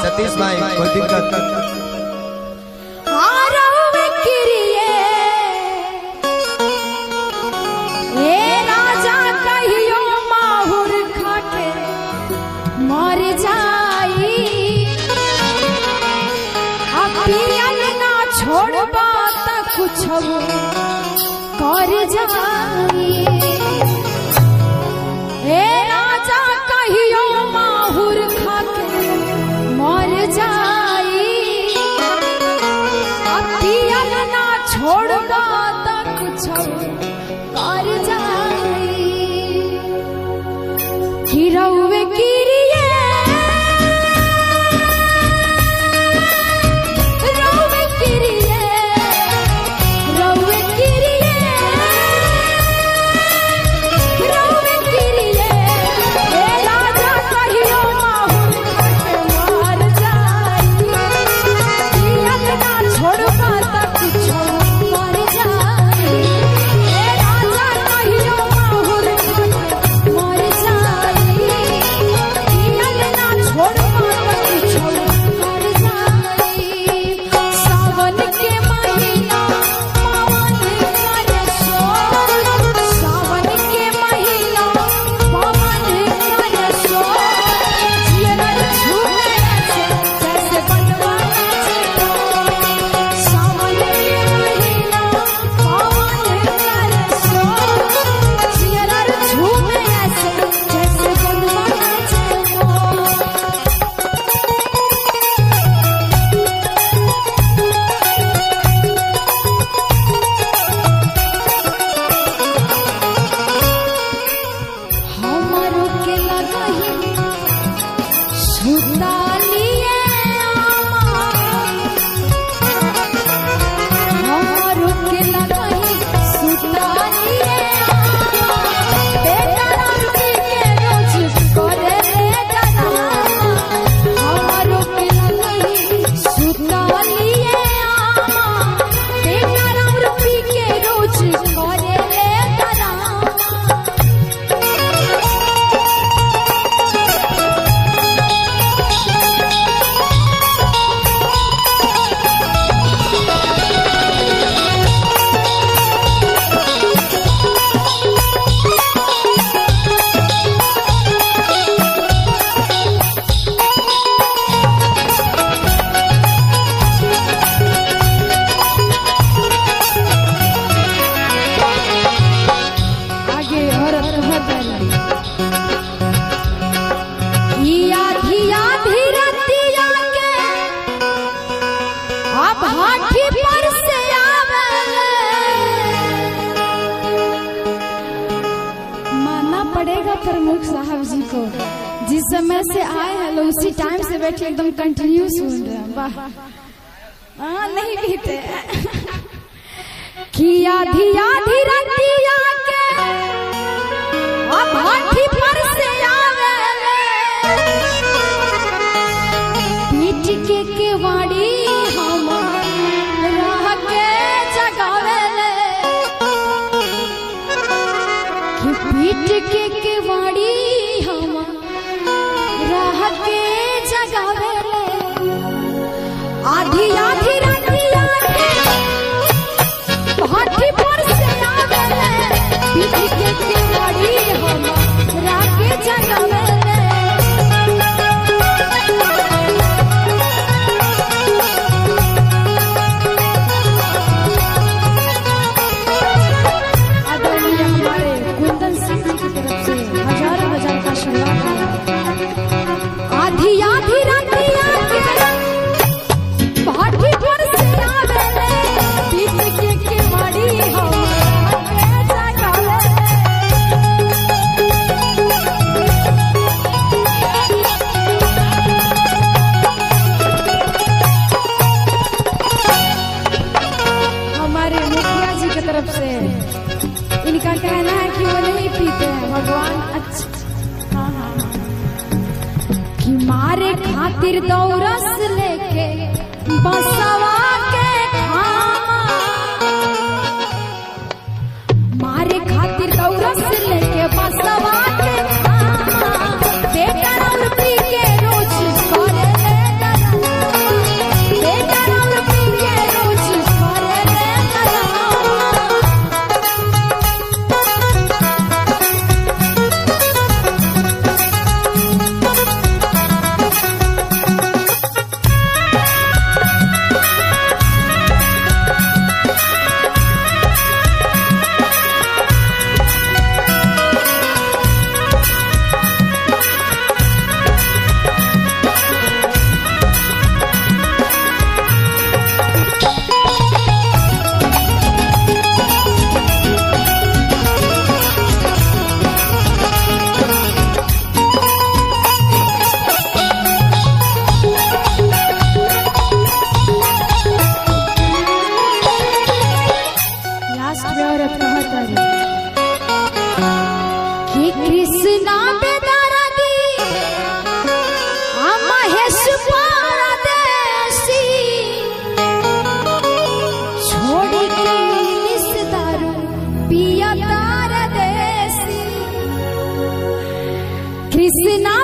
सतीश भाई कोई दिक्कत राजा कहियो माहुर खाके मर जाई पियल ना छोड़बा त कुछ कर जाई राजा कहियो माहुर खाके मर जाई पियल ना छोड़बा त कुछ कर जाई गिरौवे गिरिए रौवे गिरिए रौवे गिरिए रौवे गिरिए राजा कहियो माहुर खाके मर जाई पियल ना छोड़बा त कुछ कर जाई राजा कहियो माहुर खाके मर जाई पियल ना छोड़बा त कुछ कर जाई सावन के महीना पवन करे सोर सावन के महीना पवन करे सोर जियर झूमे जैसे बनवा सावन के महीना पवन करे सोर जियर झूमे जैसे बनवा हमारो के लगही सुतालिए हमारो के लगही सुतालिए बेकरार के रोज करे हमारो के लगही सुतालिए बेकरार के रोज करे आगे औरत भदली आधी आधी रतिया के अब हाथी पर से मानना पड़ेगा प्रमुख साहब जी को जिस समय से आए हैं लोग उसी टाइम से बैठे एकदम कंटिन्यू सुन रहे हैं वाह नहीं बीते कि आधी आधी रतिया के अब हाथी पर से पीट के केवाड़ी हमरा के जगावेले कि पीट के केवाड़ी हमरा के जगावेले आधी आधी रतिया के हाथी पर से आवेले पीट के केवाड़ी हमरा के जगावेले आदरणीय हमारे कुंदन सिंह जी की तरफ से हजारों हजार का शुरुआत आधी आधी रतिया के हाथी पर से आवेले पीट के केवाड़ी हमरा के जगावेले हमारे मुखिया जी की तरफ से इनका कहना है कि वो नहीं पीते हैं भगवान अच्छा हाँ कि मारे खातिर दौरस लेके बसवा के खामा मारे खातिर दौरस लेके बसवा कि कृष्णा बेदारा दी महेश परदेसी छोड़ के इंग्लिश दारू पिया तार देसी कृष्णा